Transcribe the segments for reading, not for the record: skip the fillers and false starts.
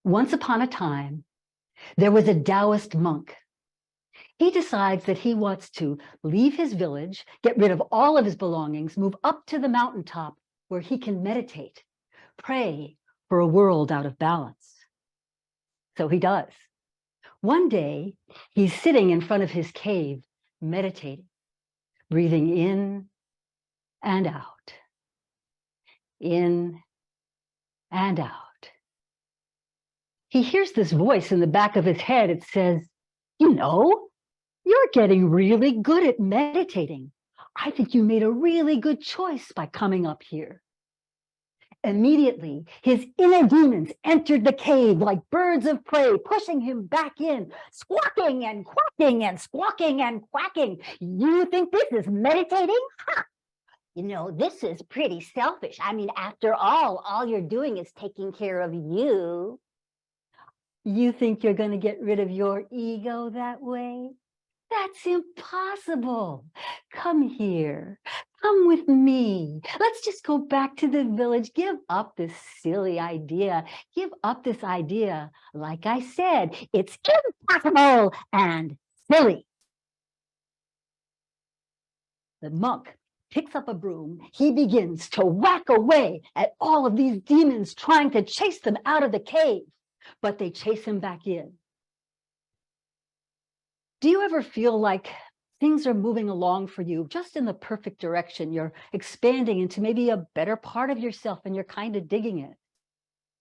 Once upon a time, there was a Taoist monk. He decides that he wants to leave his village, get rid of all of his belongings, move up to the mountaintop where he can meditate, pray for a world out of balance. So he does. One day, he's sitting in front of his cave, meditating, breathing in and out, in and out. He hears this voice in the back of his head. It says, "You know, you're getting really good at meditating. I think you made a really good choice by coming up here." Immediately, his inner demons entered the cave like birds of prey, pushing him back in, squawking and quacking and squawking and quacking. "You think this is meditating? Ha! You know, this is pretty selfish. I mean, after all you're doing is taking care of you. You think you're going to get rid of your ego that way? That's impossible. Come here. Come with me. Let's just go back to the village. Give up this silly idea. Give up this idea. Like I said, it's impossible and silly." The monk picks up a broom. He begins to whack away at all of these demons, trying to chase them out of the cave, but they chase him back in. Do you ever feel like things are moving along for you just in the perfect direction? You're expanding into maybe a better part of yourself and you're kind of digging it.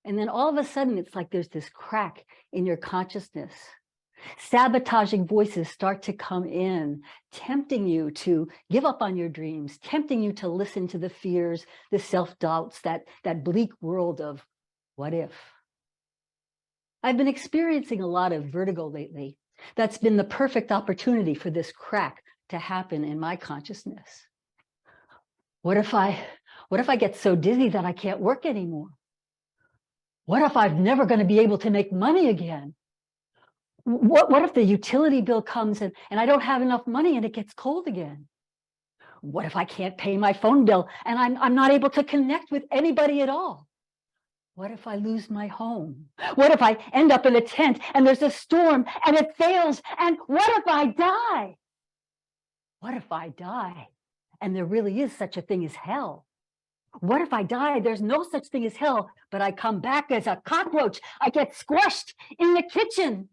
And then all of a sudden, it's like there's this crack in your consciousness. Sabotaging voices start to come in, tempting you to give up on your dreams, tempting you to listen to the fears, the self-doubts, that bleak world of what if? I've been experiencing a lot of vertigo lately. That's been the perfect opportunity for this crack to happen in my consciousness. What if I get so dizzy that I can't work anymore? What if I'm never going to be able to make money again? What if the utility bill comes and I don't have enough money and it gets cold again? What if I can't pay my phone bill and I'm not able to connect with anybody at all? What if I lose my home? What if I end up in a tent and there's a storm and it fails? And what if I die? What if I die and there really is such a thing as hell? What if I die? There's no such thing as hell, but I come back as a cockroach. I get squashed in the kitchen.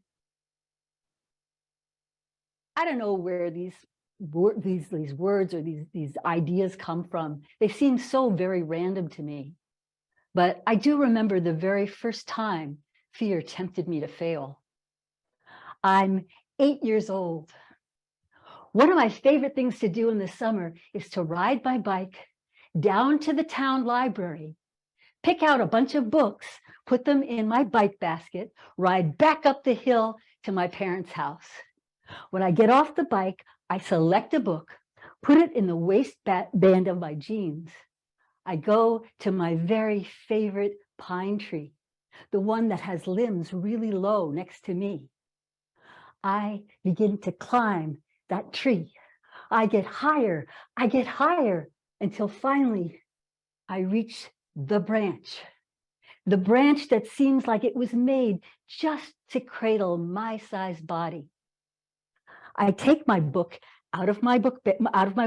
I don't know where these words or these ideas come from. They seem so very random to me. But I do remember the very first time fear tempted me to fail. I'm 8 years old. One of my favorite things to do in the summer is to ride my bike down to the town library, pick out a bunch of books, put them in my bike basket, ride back up the hill to my parents' house. When I get off the bike, I select a book, put it in the waistband of my jeans. I go to my very favorite pine tree, the one that has limbs really low next to me. I begin to climb that tree. I get higher until finally I reach the branch that seems like it was made just to cradle my sized body. I take my book out of my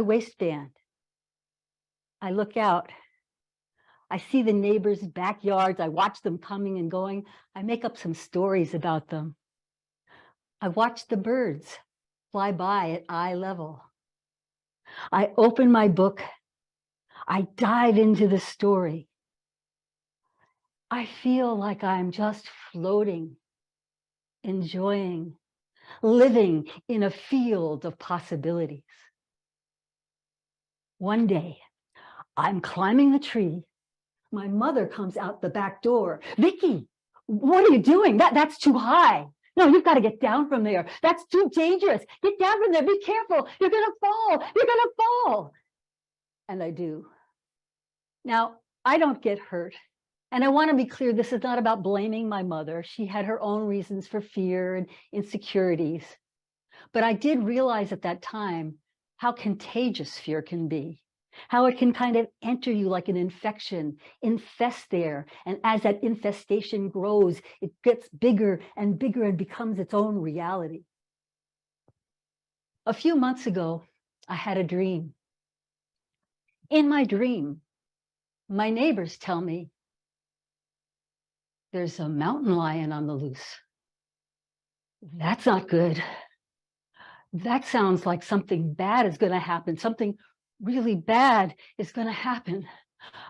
waistband. I look out. I see the neighbors' backyards. I watch them coming and going. I make up some stories about them. I watch the birds fly by at eye level. I open my book. I dive into the story. I feel like I'm just floating, enjoying, living in a field of possibilities. One day, I'm climbing the tree. My mother comes out the back door. "Vicki, what are you doing? That's too high. No, you've got to get down from there. That's too dangerous. Get down from there. Be careful. You're going to fall. You're going to fall." And I do. Now, I don't get hurt. And I want to be clear, this is not about blaming my mother. She had her own reasons for fear and insecurities. But I did realize at that time how contagious fear can be. how it can kind of enter you like an infection, infest there. And as that infestation grows, it gets bigger and bigger and becomes its own reality. A few months ago, I had a dream. In my dream, my neighbors tell me there's a mountain lion on the loose. That's not good. That sounds like something bad is going to happen. Something really bad is going to happen.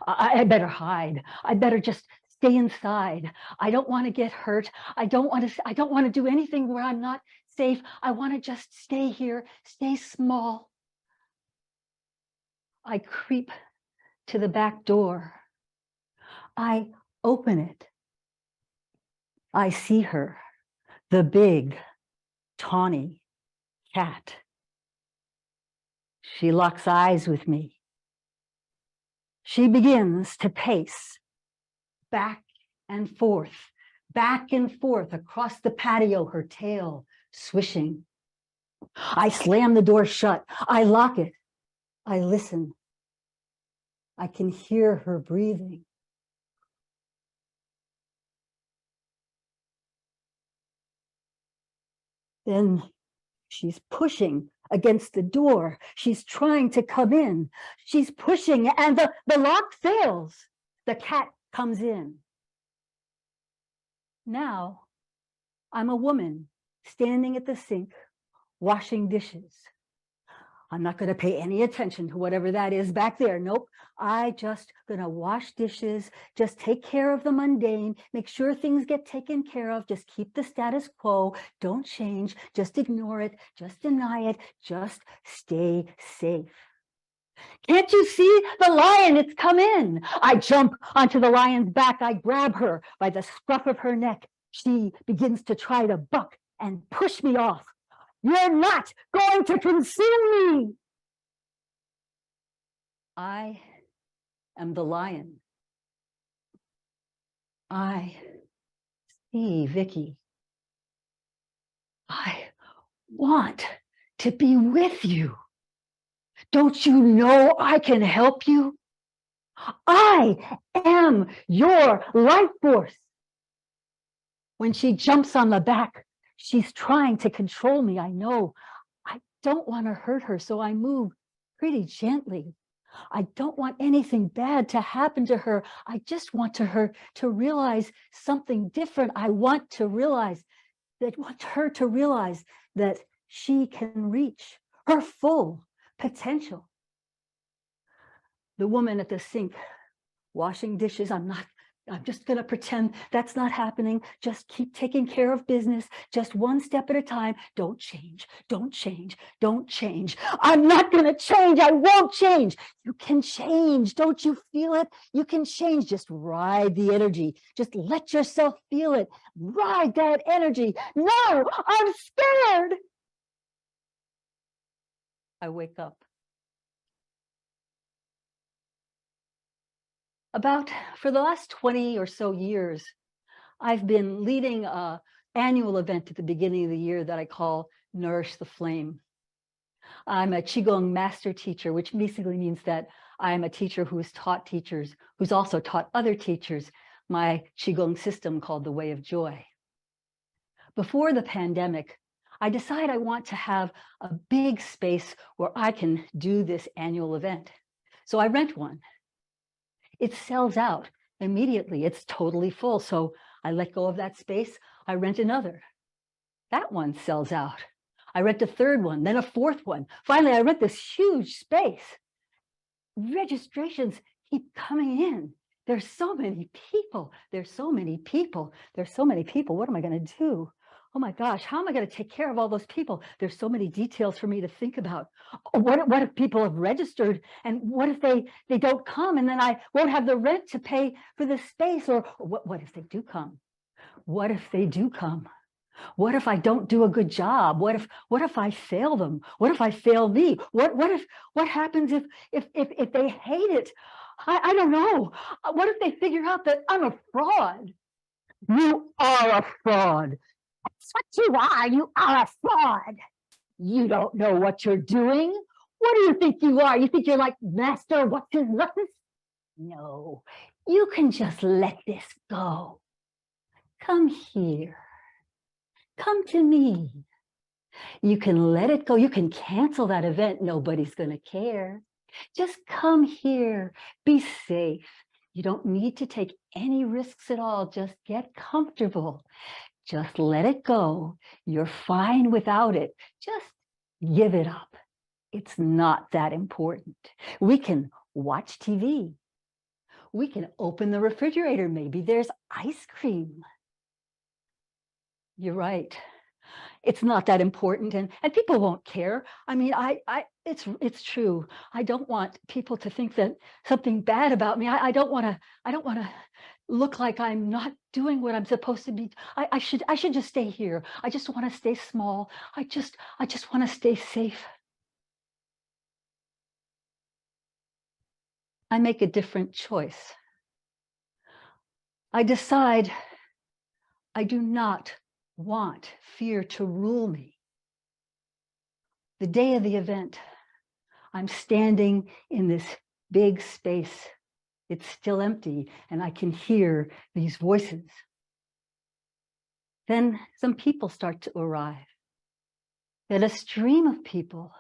I better hide. I better just stay inside. I don't want to get hurt. I don't want to do anything where I'm not safe. I want to just stay here, stay small. I creep to the back door. I open it. I see her, the big, tawny cat. She locks eyes with me. She begins to pace back and forth across the patio, her tail swishing. I slam the door shut. I lock it. I listen. I can hear her breathing. Then she's pushing against the door. She's trying to come in. She's pushing and the lock fails. The cat comes in. Now I'm a woman standing at the sink, washing dishes. I'm not going to pay any attention to whatever that is back there. Nope. I just going to wash dishes, just take care of the mundane, make sure things get taken care of, just keep the status quo, don't change, just ignore it, just deny it, just stay safe. Can't you see the lion? It's come in. I jump onto the lion's back. I grab her by the scruff of her neck. She begins to try to buck and push me off. You're not going to consume me. I am the lion. I see Vicki. I want to be with you. Don't you know I can help you? I am your life force. When she jumps on the back, she's trying to control me. I know. I don't want to hurt her, so I move pretty gently. I don't want anything bad to happen to her. I just want her to realize something different. I want her to realize that she can reach her full potential. The woman at the sink washing dishes, I'm just going to pretend that's not happening. Just keep taking care of business, just one step at a time. Don't change, don't change, don't change. I'm not going to change. I won't change. You can change. Don't you feel it? You can change. Just ride the energy. Just let yourself feel it. Ride that energy. No, I'm scared. I wake up. For the last 20 or so years, I've been leading an annual event at the beginning of the year that I call Nourish the Flame. I'm a Qigong master teacher, which basically means that I'm a teacher who has taught teachers, who's also taught other teachers my Qigong system called the Way of Joy. Before the pandemic, I decided I want to have a big space where I can do this annual event. So I rent one. It sells out immediately. It's totally full. So I let go of that space. I rent another. That one sells out. I rent a third one, then a fourth one. Finally, I rent this huge space. Registrations keep coming in. There's so many people. There's so many people. There's so many people. What am I going to do? Oh my gosh, how am I going to take care of all those people? There's so many details for me to think about. What if people have registered and what if they don't come and then I won't have the rent to pay for the space? Or what if they do come? What if they do come? What if I don't do a good job? What if I fail them? What if I fail me? What happens if they hate it? I don't know. What if they figure out that I'm a fraud? You are a fraud. That's what you are. You are a fraud. You don't know what you're doing. What do you think you are? You think you're like Master what's his nuts? No, you can just let this go. Come here. Come to me. You can let it go. You can cancel that event. Nobody's going to care. Just come here. Be safe. You don't need to take any risks at all. Just get comfortable. Just let it go. You're fine without it. Just give it up. It's not that important. We can watch TV. We can open the refrigerator. Maybe there's ice cream. You're right. It's not that important, and people won't care. I mean, it's true. I don't want people to think that something bad about me. I don't want to look like I'm not doing what I'm supposed to be. I should just stay here. I just want to stay small. I just want to stay safe. I make a different choice. I decide I do not want fear to rule me. The day of the event, I'm standing in this big space. It's still empty, and I can hear these voices. Then some people start to arrive. Then a stream of people.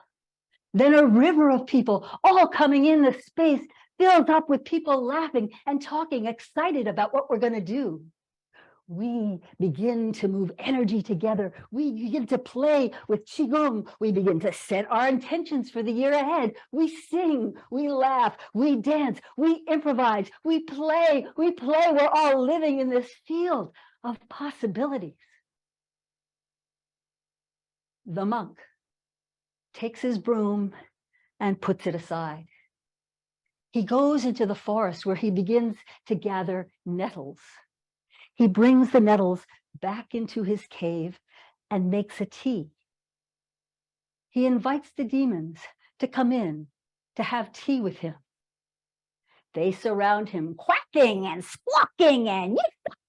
Then a river of people, all coming in. The space fills up with people laughing and talking, excited about what we're going to do. We begin to move energy together. We begin to play with Qigong. We begin to set our intentions for the year ahead. We sing, we laugh, we dance, we improvise, we play. We're all living in this field of possibilities. The monk takes his broom and puts it aside. He goes into the forest where he begins to gather nettles. He brings the nettles back into his cave and makes a tea. He invites the demons to come in to have tea with him. They surround him, quacking and squawking and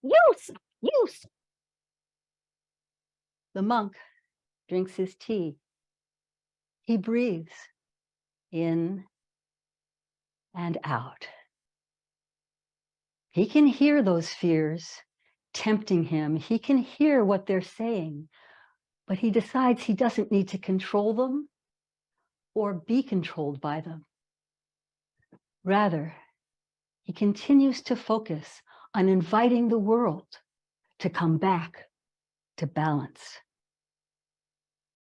you. The monk drinks his tea. He breathes in and out. He can hear those fears tempting him. He can hear what they're saying, but he decides he doesn't need to control them or be controlled by them. Rather, he continues to focus on inviting the world to come back to balance.